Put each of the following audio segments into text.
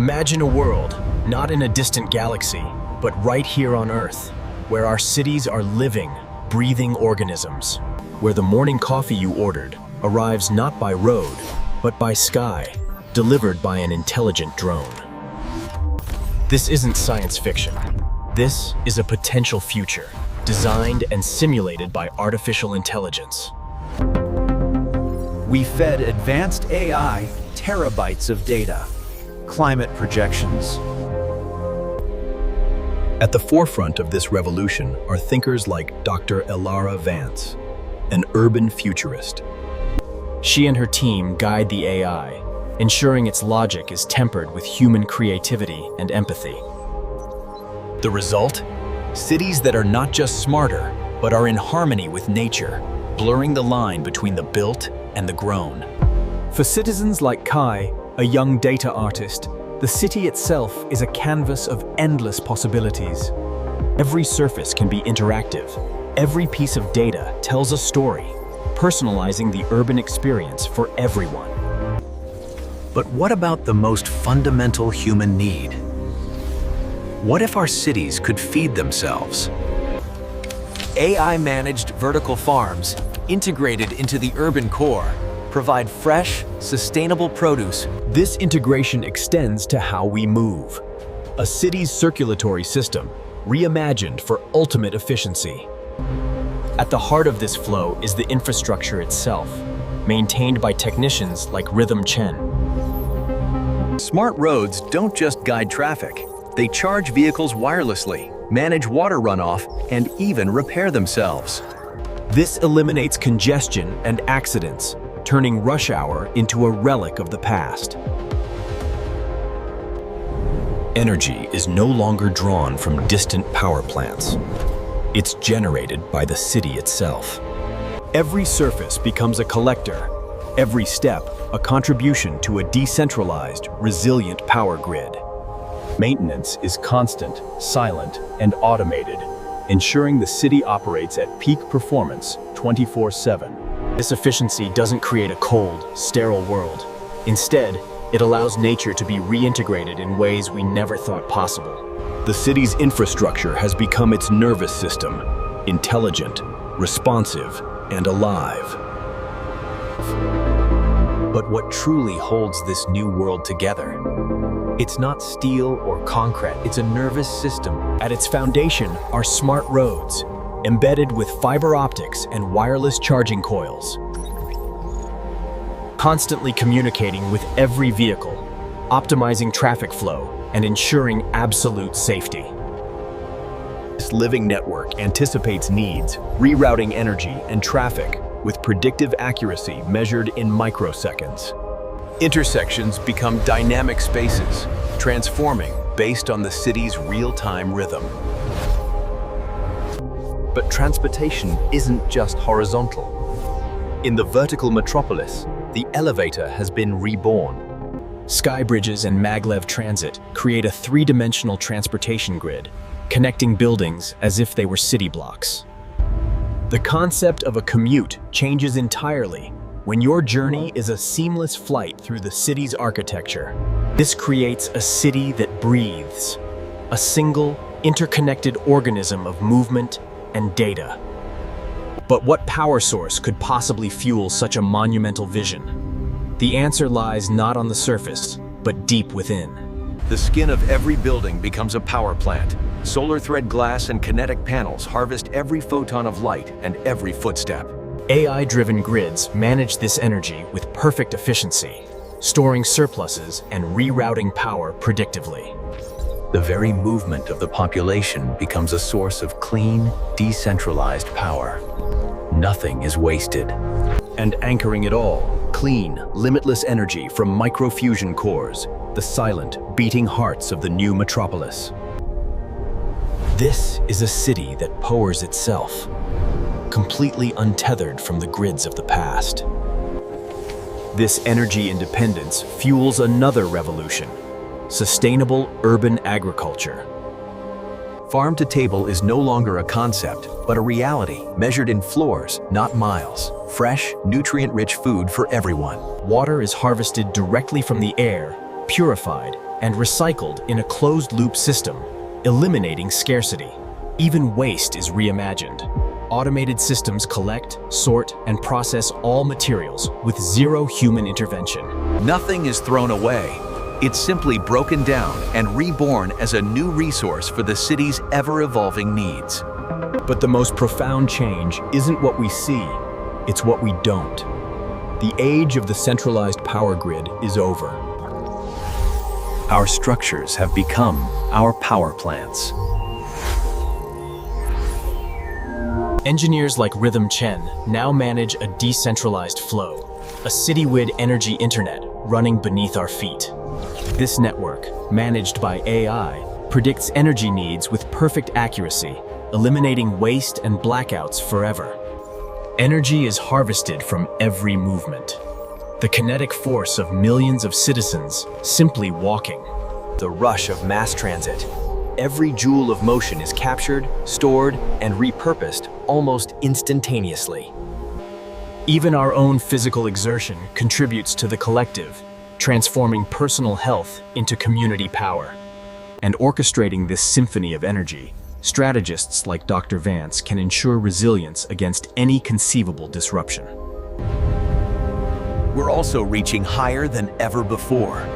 Imagine a world, not in a distant galaxy, but right here on Earth, where our cities are living, breathing organisms, where the morning coffee you ordered arrives not by road, but by sky, delivered by an intelligent drone. This isn't science fiction. This is a potential future, designed and simulated by artificial intelligence. We fed advanced AI terabytes of data. Climate projections. At the forefront of this revolution are thinkers like Dr. Elara Vance, an urban futurist. She and her team guide the AI, ensuring its logic is tempered with human creativity and empathy. The result? Cities that are not just smarter, but are in harmony with nature, blurring the line between the built and the grown. For citizens like Kai, a young data artist, the city itself is a canvas of endless possibilities. Every surface can be interactive. Every piece of data tells a story, personalizing the urban experience for everyone. But what about the most fundamental human need? What if our cities could feed themselves? AI-managed vertical farms, integrated into the urban core, provide fresh, sustainable produce. This integration extends to how we move. A city's circulatory system, reimagined for ultimate efficiency. At the heart of this flow is the infrastructure itself, maintained by technicians like Rhythm Chen. Smart roads don't just guide traffic. They charge vehicles wirelessly, manage water runoff, and even repair themselves. This eliminates congestion and accidents, turning rush hour into a relic of the past. Energy is no longer drawn from distant power plants. It's generated by the city itself. Every surface becomes a collector, every step a contribution to a decentralized, resilient power grid. Maintenance is constant, silent, and automated, ensuring the city operates at peak performance 24/7. This efficiency doesn't create a cold, sterile world. Instead, it allows nature to be reintegrated in ways we never thought possible. The city's infrastructure has become its nervous system, intelligent, responsive, and alive. But what truly holds this new world together? It's not steel or concrete, it's a nervous system. At its foundation are smart roads, embedded with fiber optics and wireless charging coils, constantly communicating with every vehicle, optimizing traffic flow and ensuring absolute safety. This living network anticipates needs, rerouting energy and traffic with predictive accuracy measured in microseconds. Intersections become dynamic spaces, transforming based on the city's real-time rhythm. But transportation isn't just horizontal. In the vertical metropolis, the elevator has been reborn. Sky bridges and maglev transit create a three-dimensional transportation grid, connecting buildings as if they were city blocks. The concept of a commute changes entirely when your journey is a seamless flight through the city's architecture. This creates a city that breathes, a single, interconnected organism of movement and data. But what power source could possibly fuel such a monumental vision? The answer lies not on the surface, but deep within. The skin of every building becomes a power plant. Solar thread glass and kinetic panels harvest every photon of light and every footstep. AI-driven grids manage this energy with perfect efficiency, storing surpluses and rerouting power predictively. The very movement of the population becomes a source of clean, decentralized power. Nothing is wasted. And anchoring it all, clean, limitless energy from microfusion cores, the silent, beating hearts of the new metropolis. This is a city that powers itself, completely untethered from the grids of the past. This energy independence fuels another revolution: sustainable urban agriculture. Farm to table is no longer a concept, but a reality measured in floors, not miles. Fresh, nutrient-rich food for everyone. Water is harvested directly from the air, purified, and recycled in a closed-loop system, eliminating scarcity. Even waste is reimagined. Automated systems collect, sort, and process all materials with zero human intervention. Nothing is thrown away. It's simply broken down and reborn as a new resource for the city's ever-evolving needs. But the most profound change isn't what we see, it's what we don't. The age of the centralized power grid is over. Our structures have become our power plants. Engineers like Rhythm Chen now manage a decentralized flow, a citywide energy internet running beneath our feet. This network, managed by AI, predicts energy needs with perfect accuracy, eliminating waste and blackouts forever. Energy is harvested from every movement. The kinetic force of millions of citizens simply walking. The rush of mass transit. Every joule of motion is captured, stored, and repurposed almost instantaneously. Even our own physical exertion contributes to the collective, transforming personal health into community power. And orchestrating this symphony of energy, strategists like Dr. Vance can ensure resilience against any conceivable disruption. We're also reaching higher than ever before.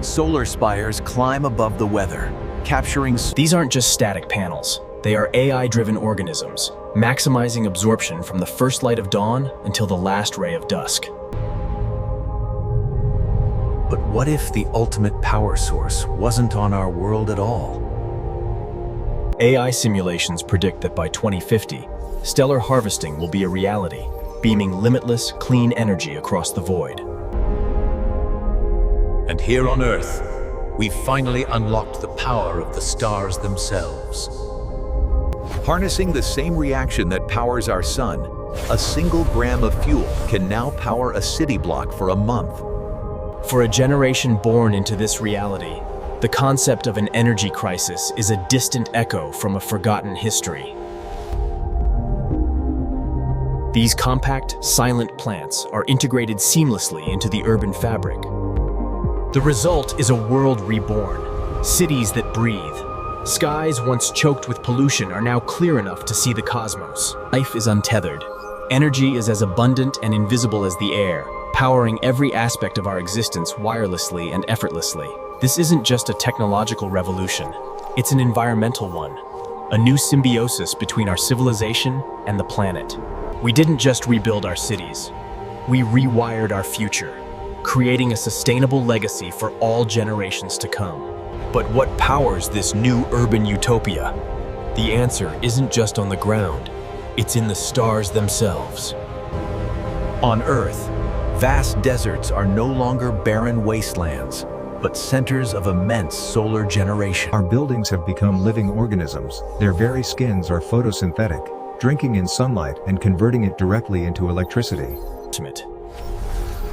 Solar spires climb above the weather, capturing... These aren't just static panels. They are AI-driven organisms, maximizing absorption from the first light of dawn until the last ray of dusk. But what if the ultimate power source wasn't on our world at all? AI simulations predict that by 2050, stellar harvesting will be a reality, beaming limitless, clean energy across the void. And here on Earth, we finally unlocked the power of the stars themselves. Harnessing the same reaction that powers our sun, a single gram of fuel can now power a city block for a month. For a generation born into this reality, the concept of an energy crisis is a distant echo from a forgotten history. These compact, silent plants are integrated seamlessly into the urban fabric. The result is a world reborn, cities that breathe. Skies once choked with pollution are now clear enough to see the cosmos. Life is untethered. Energy is as abundant and invisible as the air, powering every aspect of our existence wirelessly and effortlessly. This isn't just a technological revolution, it's an environmental one, a new symbiosis between our civilization and the planet. We didn't just rebuild our cities, we rewired our future, creating a sustainable legacy for all generations to come. But what powers this new urban utopia? The answer isn't just on the ground, it's in the stars themselves. On Earth, vast deserts are no longer barren wastelands, but centers of immense solar generation. Our buildings have become living organisms. Their very skins are photosynthetic, drinking in sunlight and converting it directly into electricity.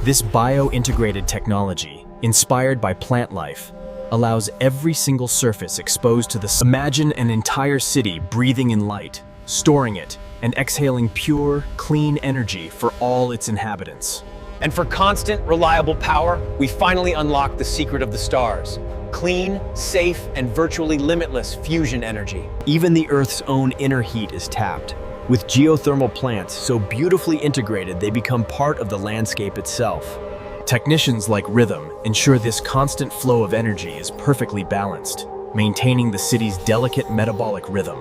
This bio-integrated technology, inspired by plant life, allows every single surface exposed to the sun. Imagine an entire city breathing in light, storing it, and exhaling pure, clean energy for all its inhabitants. And for constant, reliable power, we finally unlocked the secret of the stars. Clean, safe, and virtually limitless fusion energy. Even the Earth's own inner heat is tapped, with geothermal plants so beautifully integrated they become part of the landscape itself. Technicians like Rhythm ensure this constant flow of energy is perfectly balanced, maintaining the city's delicate metabolic rhythm.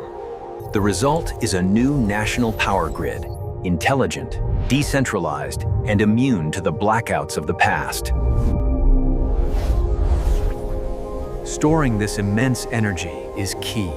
The result is a new national power grid, intelligent, decentralized, and immune to the blackouts of the past. Storing this immense energy is key.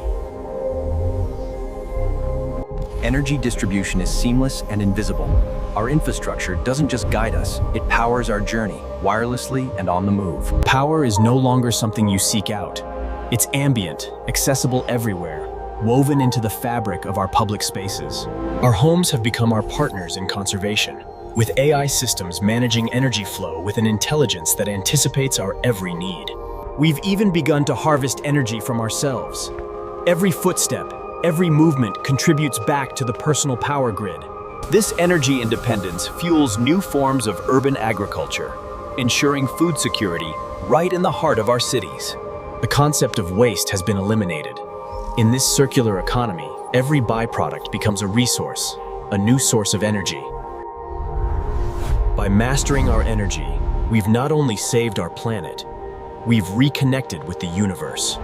Energy distribution is seamless and invisible. Our infrastructure doesn't just guide us, it powers our journey, wirelessly and on the move. Power is no longer something you seek out. It's ambient, accessible everywhere, woven into the fabric of our public spaces. Our homes have become our partners in conservation, with AI systems managing energy flow with an intelligence that anticipates our every need. We've even begun to harvest energy from ourselves. Every footstep, every movement contributes back to the personal power grid. This energy independence fuels new forms of urban agriculture, ensuring food security right in the heart of our cities. The concept of waste has been eliminated. In this circular economy, every byproduct becomes a resource, a new source of energy. By mastering our energy, we've not only saved our planet, we've reconnected with the universe.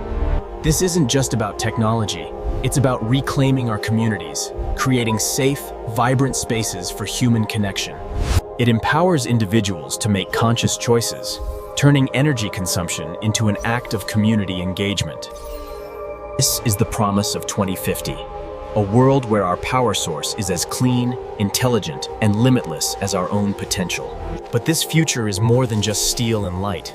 This isn't just about technology, it's about reclaiming our communities, creating safe, vibrant spaces for human connection. It empowers individuals to make conscious choices, turning energy consumption into an act of community engagement. This is the promise of 2050, a world where our power source is as clean, intelligent, and limitless as our own potential. But this future is more than just steel and light.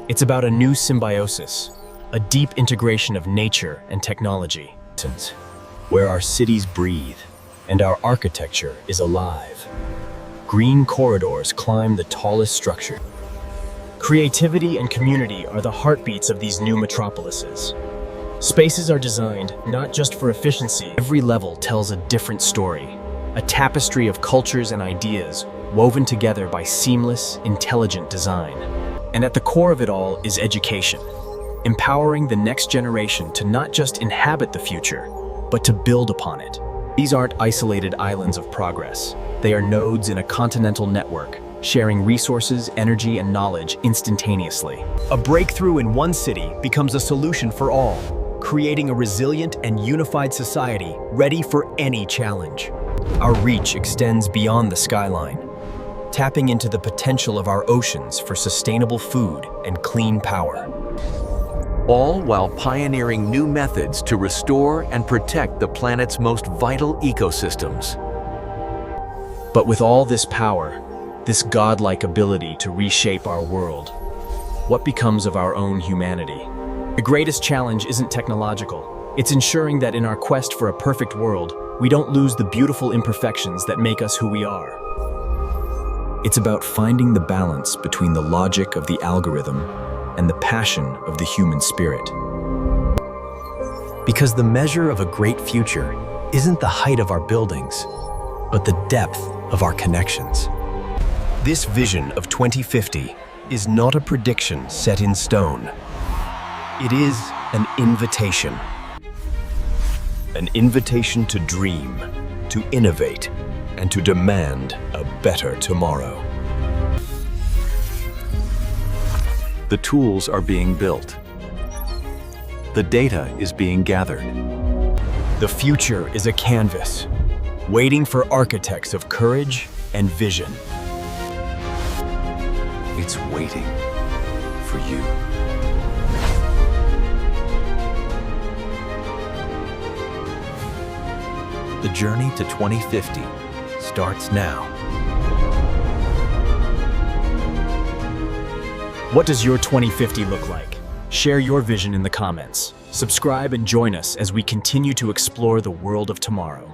It's about a new symbiosis, a deep integration of nature and technology, where our cities breathe and our architecture is alive. Green corridors climb the tallest structure. Creativity and community are the heartbeats of these new metropolises. Spaces are designed not just for efficiency. Every level tells a different story, a tapestry of cultures and ideas woven together by seamless, intelligent design. And at the core of it all is education, empowering the next generation to not just inhabit the future, but to build upon it. These aren't isolated islands of progress. They are nodes in a continental network, sharing resources, energy, and knowledge instantaneously. A breakthrough in one city becomes a solution for all, creating a resilient and unified society ready for any challenge. Our reach extends beyond the skyline, tapping into the potential of our oceans for sustainable food and clean power. All while pioneering new methods to restore and protect the planet's most vital ecosystems. But with all this power, this godlike ability to reshape our world, what becomes of our own humanity? The greatest challenge isn't technological. It's ensuring that in our quest for a perfect world, we don't lose the beautiful imperfections that make us who we are. It's about finding the balance between the logic of the algorithm and the passion of the human spirit. Because the measure of a great future isn't the height of our buildings, but the depth of our connections. This vision of 2050 is not a prediction set in stone. It is an invitation. An invitation to dream, to innovate, and to demand a better tomorrow. The tools are being built. The data is being gathered. The future is a canvas, waiting for architects of courage and vision. It's waiting for you. The journey to 2050 starts now. What does your 2050 look like? Share your vision in the comments. Subscribe and join us as we continue to explore the world of tomorrow.